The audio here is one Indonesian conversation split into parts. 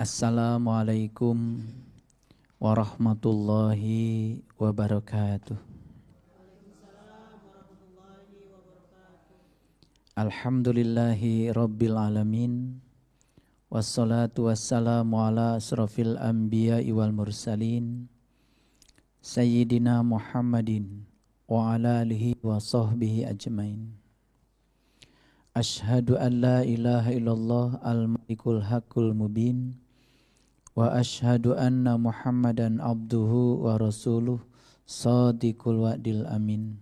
Assalamualaikum warahmatullahi wabarakatuh. Alhamdulillahi rabbil alamin. Wassalatu wassalamu ala asrafil anbiya'i wal mursalin Sayyidina Muhammadin wa ala alihi wa sahbihi ajmain. Ashhadu an la ilaha illallah al-malikul haqqul mubin wa ashhadu anna Muhammadan abduhu wa rasuluh sadiqul wa'dil amin.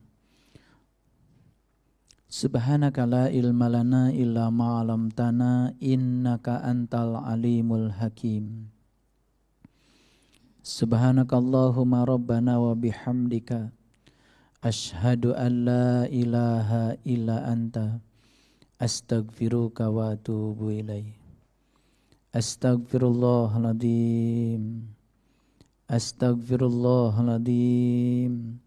Subhanaka la ilma lana illa ma 'allamtana innaka antal alimul hakim. Subhanakallahumma rabbana wa bihamdika ashhadu an la ilaha illa anta astaghfiruka wa atubu ilaih. Astaghfirullahaladzim, astaghfirullahaladzim,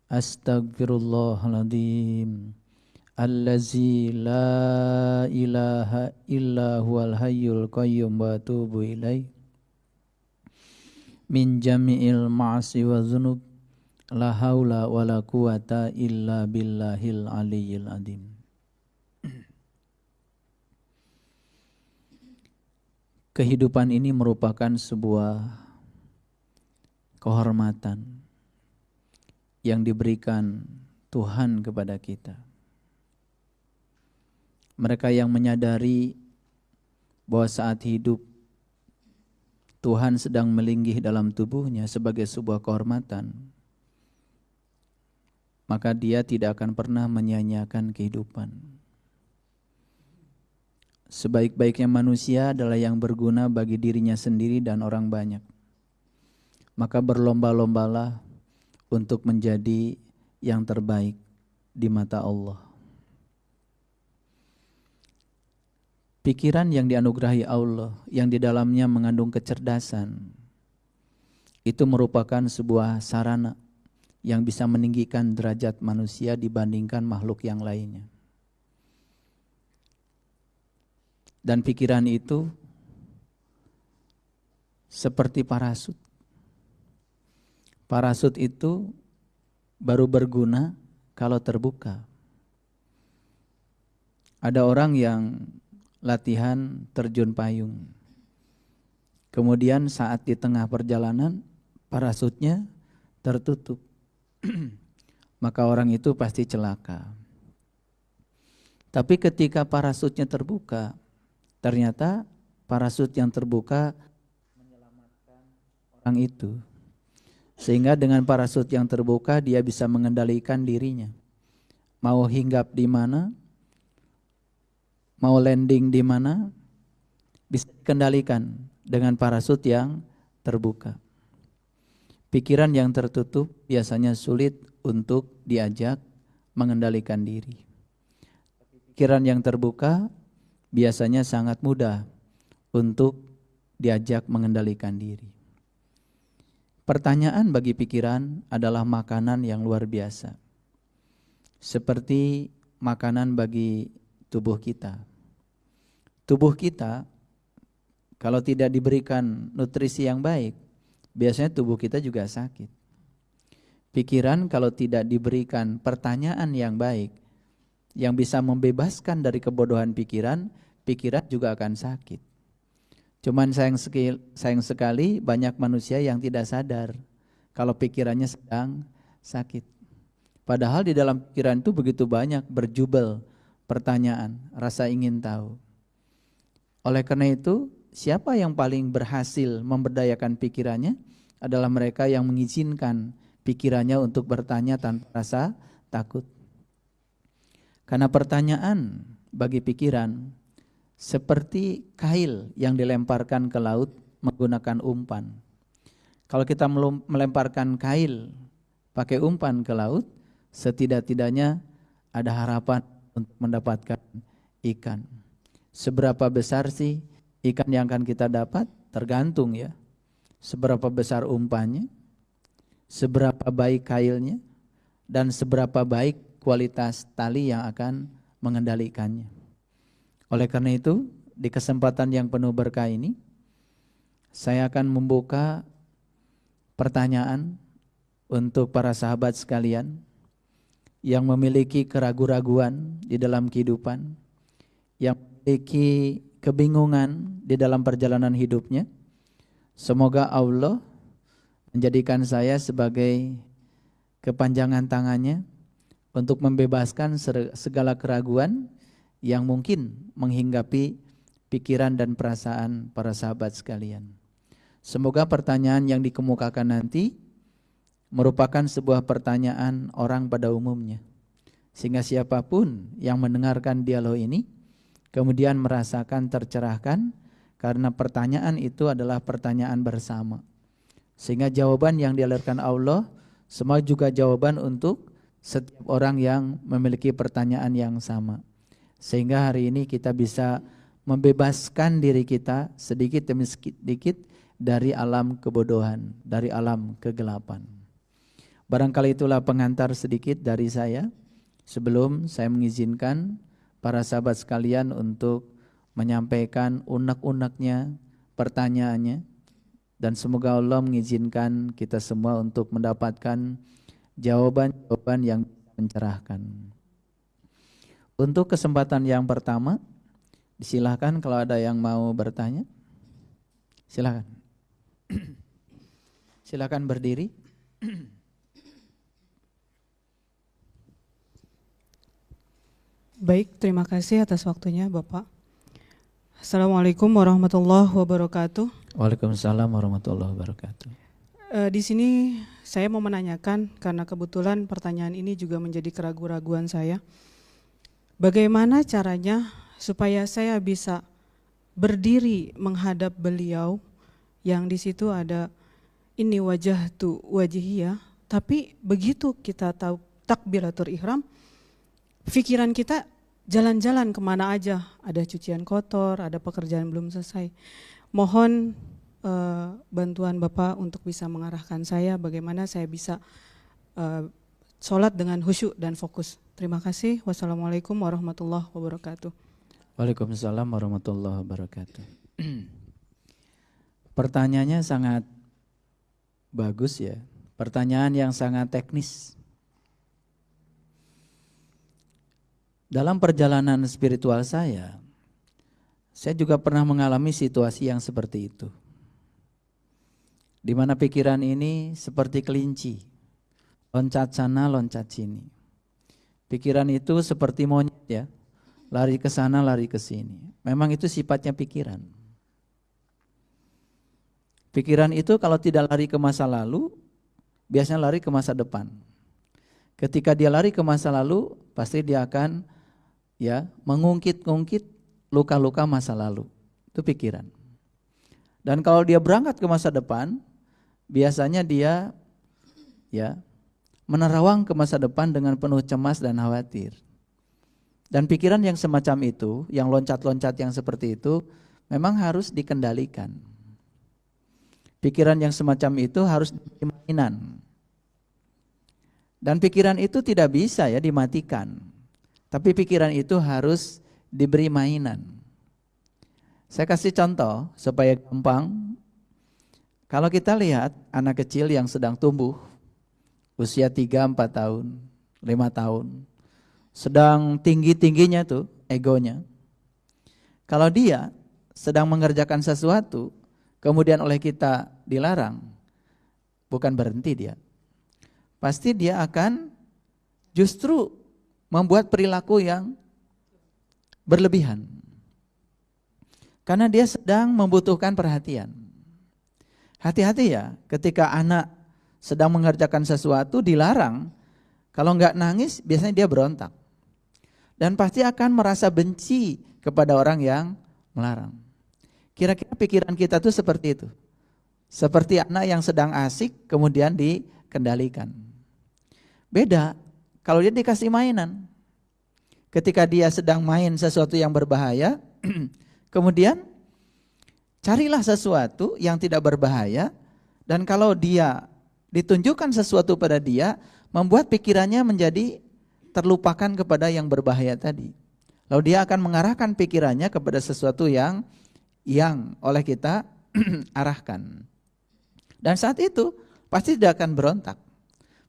astaghfirullahaladzim. Allazi la ilaha illa huwal hayyul qayyum wa atubu ilaih. Min jami'il ma'asi wa dhunub, la haula wa la quwata illa billahil aliyyil azim. Kehidupan ini merupakan sebuah kehormatan yang diberikan Tuhan kepada kita. Mereka yang menyadari bahwa saat hidup Tuhan sedang melinggih dalam tubuhnya sebagai sebuah kehormatan, maka dia tidak akan pernah menyia-nyiakan kehidupan. Sebaik-baiknya manusia adalah yang berguna bagi dirinya sendiri dan orang banyak. Maka berlomba-lombalah untuk menjadi yang terbaik di mata Allah. Pikiran yang dianugerahi Allah, yang di dalamnya mengandung kecerdasan, itu merupakan sebuah sarana yang bisa meninggikan derajat manusia dibandingkan makhluk yang lainnya. Dan pikiran itu seperti parasut. Parasut itu baru berguna kalau terbuka. Ada orang yang latihan terjun payung. Kemudian saat di tengah perjalanan parasutnya tertutup. Maka orang itu pasti celaka. Tapi ketika parasutnya terbuka, ternyata parasut yang terbuka menyelamatkan orang itu. Sehingga dengan parasut yang terbuka dia bisa mengendalikan dirinya. Mau hinggap di mana, mau landing di mana, bisa dikendalikan dengan parasut yang terbuka. Pikiran yang tertutup biasanya sulit untuk diajak mengendalikan diri. Pikiran yang terbuka biasanya sangat mudah untuk diajak mengendalikan diri. Pertanyaan bagi pikiran adalah makanan yang luar biasa. Seperti makanan bagi tubuh kita. Tubuh kita kalau tidak diberikan nutrisi yang baik, biasanya tubuh kita juga sakit. Pikiran kalau tidak diberikan pertanyaan yang baik, yang bisa membebaskan dari kebodohan pikiran, pikiran juga akan sakit. Cuman sayang sekali banyak manusia yang tidak sadar kalau pikirannya sedang sakit. Padahal di dalam pikiran itu begitu banyak berjubel pertanyaan, rasa ingin tahu. Oleh karena itu, siapa yang paling berhasil memberdayakan pikirannya adalah mereka yang mengizinkan pikirannya untuk bertanya tanpa rasa takut. Karena pertanyaan bagi pikiran seperti kail yang dilemparkan ke laut menggunakan umpan. Kalau kita melemparkan kail pakai umpan ke laut, setidak-tidaknya ada harapan untuk mendapatkan ikan. Seberapa besar sih ikan yang akan kita dapat? Tergantung ya. Seberapa besar umpannya, seberapa baik kailnya, dan seberapa baik kualitas tali yang akan mengendalikannya. Oleh karena itu, di kesempatan yang penuh berkah ini, saya akan membuka pertanyaan untuk para sahabat sekalian yang memiliki keraguan-raguan di dalam kehidupan, yang memiliki kebingungan di dalam perjalanan hidupnya. Semoga Allah menjadikan saya sebagai kepanjangan tangannya untuk membebaskan segala keraguan yang mungkin menghinggapi pikiran dan perasaan para sahabat sekalian. Semoga pertanyaan yang dikemukakan nanti merupakan sebuah pertanyaan orang pada umumnya, sehingga siapapun yang mendengarkan dialog ini kemudian merasakan tercerahkan, karena pertanyaan itu adalah pertanyaan bersama, sehingga jawaban yang dialirkan Allah semua juga jawaban untuk setiap orang yang memiliki pertanyaan yang sama, sehingga hari ini kita bisa membebaskan diri kita sedikit demi sedikit dari alam kebodohan, dari alam kegelapan. Barangkali itulah pengantar sedikit dari saya sebelum saya mengizinkan para sahabat sekalian untuk menyampaikan unek-uneknya, pertanyaannya, dan semoga Allah mengizinkan kita semua untuk mendapatkan jawaban-jawaban yang mencerahkan. Untuk kesempatan yang pertama, silakan kalau ada yang mau bertanya, silakan. Silakan berdiri. Baik, terima kasih atas waktunya Bapak. Assalamualaikum warahmatullahi wabarakatuh. Waalaikumsalam warahmatullahi wabarakatuh. Di sini saya mau menanyakan, karena kebetulan pertanyaan ini juga menjadi keraguan-raguan saya. Bagaimana caranya supaya saya bisa berdiri menghadap beliau yang di situ ada ini wajah tu wajihiyah, tapi begitu kita tahu takbiratul ihram, pikiran kita jalan-jalan kemana aja, ada cucian kotor, ada pekerjaan belum selesai. Mohon bantuan Bapak untuk bisa mengarahkan saya bagaimana saya bisa sholat dengan khusyuk dan fokus. Terima kasih. Wassalamualaikum warahmatullahi wabarakatuh. Waalaikumsalam warahmatullahi wabarakatuh. Pertanyaannya sangat bagus ya, pertanyaan yang sangat teknis. Dalam perjalanan spiritual saya juga pernah mengalami situasi yang seperti itu, di mana pikiran ini seperti kelinci, loncat sana loncat sini. Pikiran itu seperti monyet ya, lari ke sana lari ke sini. Memang itu sifatnya pikiran. Pikiran itu kalau tidak lari ke masa lalu, biasanya lari ke masa depan. Ketika dia lari ke masa lalu, pasti dia akan ya mengungkit-ungkit luka-luka masa lalu. Itu pikiran. Dan kalau dia berangkat ke masa depan, biasanya dia ya menerawang ke masa depan dengan penuh cemas dan khawatir. Dan pikiran yang semacam itu, yang loncat-loncat yang seperti itu, memang harus dikendalikan. Pikiran yang semacam itu harus diberi mainan. Dan pikiran itu tidak bisa ya dimatikan. Tapi pikiran itu harus diberi mainan. Saya kasih contoh supaya gampang. Kalau kita lihat anak kecil yang sedang tumbuh, usia 3, 4 tahun, 5 tahun, sedang tinggi-tingginya tuh egonya. Kalau dia sedang mengerjakan sesuatu, kemudian oleh kita dilarang, bukan berhenti dia. Pasti dia akan justru membuat perilaku yang berlebihan. Karena dia sedang membutuhkan perhatian. Hati-hati ya, ketika anak sedang mengerjakan sesuatu dilarang, kalau enggak nangis biasanya dia berontak. Dan pasti akan merasa benci kepada orang yang melarang. Kira-kira pikiran kita tuh seperti itu. Seperti anak yang sedang asik kemudian dikendalikan. Beda kalau dia dikasih mainan. Ketika dia sedang main sesuatu yang berbahaya, kemudian carilah sesuatu yang tidak berbahaya, dan kalau dia ditunjukkan sesuatu pada dia, membuat pikirannya menjadi terlupakan kepada yang berbahaya tadi. Lalu dia akan mengarahkan pikirannya kepada sesuatu yang oleh kita arahkan. Dan saat itu pasti dia akan berontak.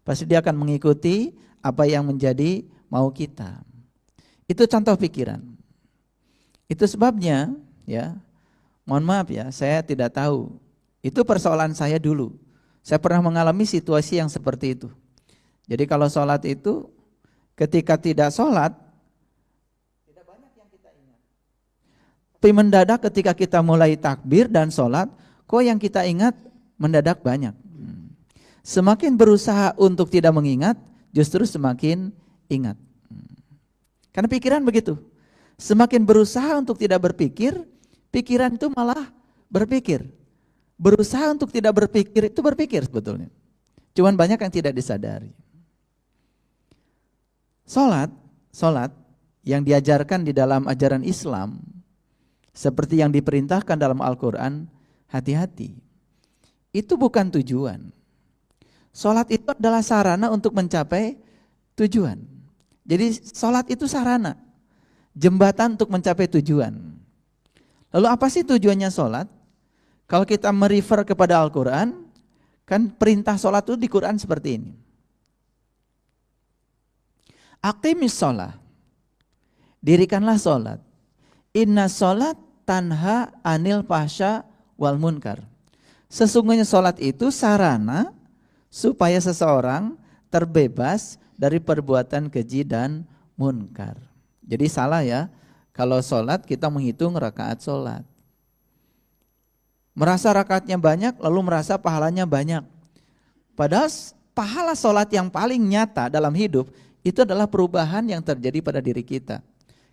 Pasti dia akan mengikuti apa yang menjadi mau kita. Itu contoh pikiran. Itu sebabnya ya, mohon maaf ya, saya tidak tahu. Itu persoalan saya dulu. Saya pernah mengalami situasi yang seperti itu. Jadi kalau sholat itu, ketika tidak sholat, tidak banyak yang kita ingat. Tapi mendadak ketika kita mulai takbir dan sholat, kok yang kita ingat mendadak banyak. Semakin berusaha untuk tidak mengingat, justru semakin ingat. Karena pikiran begitu. Semakin berusaha untuk tidak berpikir, pikiran itu malah berpikir. Berusaha untuk tidak berpikir itu berpikir sebetulnya. Cuman banyak yang tidak disadari. Salat yang diajarkan di dalam ajaran Islam, seperti yang diperintahkan dalam Al-Quran, hati-hati. Itu bukan tujuan. Salat itu adalah sarana untuk mencapai tujuan. Jadi salat itu sarana, jembatan untuk mencapai tujuan. Lalu apa sih tujuannya salat? Kalau kita merefer kepada Al-Quran, kan perintah salat itu di Quran seperti ini. Aqimis shalah, dirikanlah salat. Inna salat tanha anil fahsya wal munkar. Sesungguhnya salat itu sarana supaya seseorang terbebas dari perbuatan keji dan munkar. Jadi salah ya, kalau salat kita menghitung rakaat salat. Merasa rakaatnya banyak lalu merasa pahalanya banyak. Padahal pahala salat yang paling nyata dalam hidup itu adalah perubahan yang terjadi pada diri kita.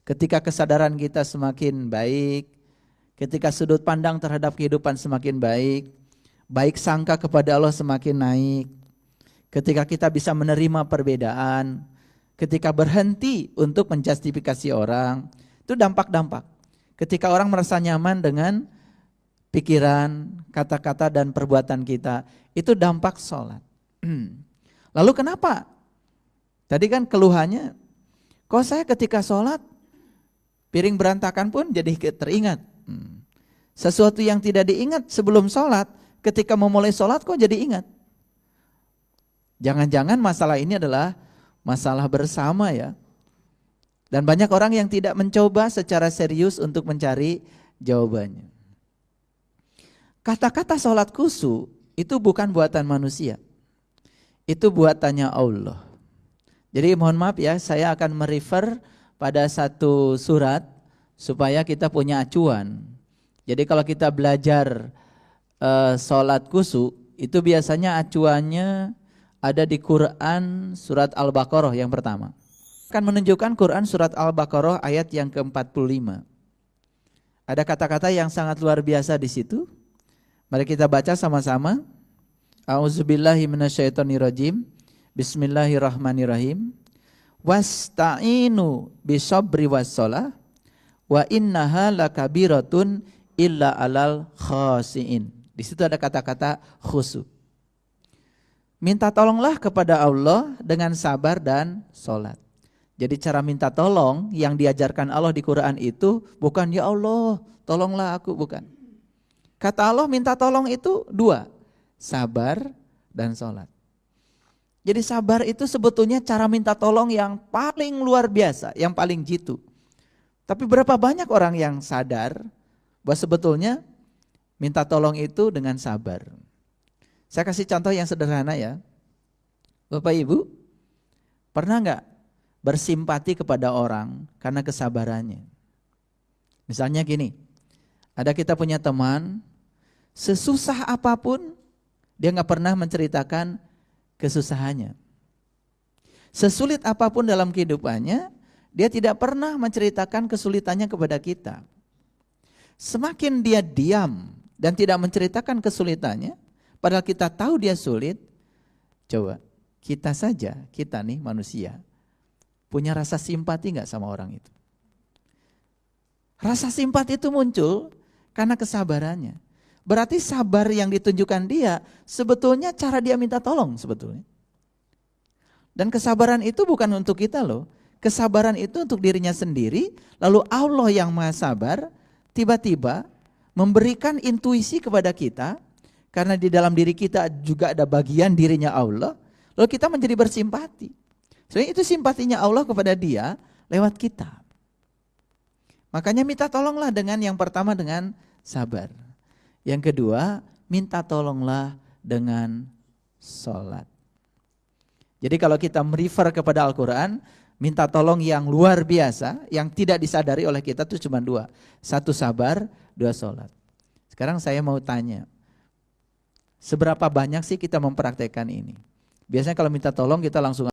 Ketika kesadaran kita semakin baik, ketika sudut pandang terhadap kehidupan semakin baik, baik sangka kepada Allah semakin naik, ketika kita bisa menerima perbedaan, ketika berhenti untuk menjustifikasi orang, itu dampak-dampak. Ketika orang merasa nyaman dengan pikiran, kata-kata dan perbuatan kita, itu dampak sholat. Lalu kenapa? Tadi kan keluhannya, kok saya ketika sholat, piring berantakan pun jadi teringat. Sesuatu yang tidak diingat sebelum sholat, ketika memulai sholat kok jadi ingat. Jangan-jangan masalah ini adalah masalah bersama ya. Dan banyak orang yang tidak mencoba secara serius untuk mencari jawabannya. Kata-kata sholat khusyuk itu bukan buatan manusia. Itu buatannya Allah. Jadi mohon maaf ya, saya akan merefer pada satu surat supaya kita punya acuan. Jadi kalau kita belajar sholat khusyuk, itu biasanya acuannya ada di Quran surat Al-Baqarah yang pertama. Akan menunjukkan Quran surat Al-Baqarah ayat yang ke-45. Ada kata-kata yang sangat luar biasa di situ. Mari kita baca sama-sama. A'udzubillahi minasyaitonirrajim. Bismillahirrahmanirrahim. Wasta'inu bisabri wassalah wa innaha lakabiratun illa alal khasiin. Di situ ada kata-kata khusyuk. Minta tolonglah kepada Allah dengan sabar dan sholat. Jadi cara minta tolong yang diajarkan Allah di Quran itu bukan ya Allah tolonglah aku, bukan. Kata Allah minta tolong itu dua, sabar dan sholat. Jadi sabar itu sebetulnya cara minta tolong yang paling luar biasa, yang paling jitu. Tapi berapa banyak orang yang sadar bahwa sebetulnya minta tolong itu dengan sabar. Saya kasih contoh yang sederhana ya. Bapak Ibu, pernah enggak bersimpati kepada orang karena kesabarannya? Misalnya gini, ada kita punya teman, sesusah apapun dia enggak pernah menceritakan kesusahannya. Sesulit apapun dalam kehidupannya, dia tidak pernah menceritakan kesulitannya kepada kita. Semakin dia diam dan tidak menceritakan kesulitannya, padahal kita tahu dia sulit, coba kita saja, kita nih manusia, punya rasa simpati enggak sama orang itu? Rasa simpati itu muncul karena kesabarannya. Berarti sabar yang ditunjukkan dia sebetulnya cara dia minta tolong sebetulnya. Dan kesabaran itu bukan untuk kita loh. Kesabaran itu untuk dirinya sendiri, lalu Allah yang Maha Sabar tiba-tiba memberikan intuisi kepada kita, karena di dalam diri kita juga ada bagian dirinya Allah, lalu kita menjadi bersimpati. Sebenarnya itu simpatinya Allah kepada dia lewat kita. Makanya minta tolonglah dengan yang pertama dengan sabar. Yang kedua, minta tolonglah dengan sholat. Jadi kalau kita merefer kepada Al-Quran, minta tolong yang luar biasa, yang tidak disadari oleh kita itu cuma dua. Satu sabar, dua sholat. Sekarang saya mau tanya, seberapa banyak sih kita mempraktekkan ini? Biasanya kalau minta tolong kita langsung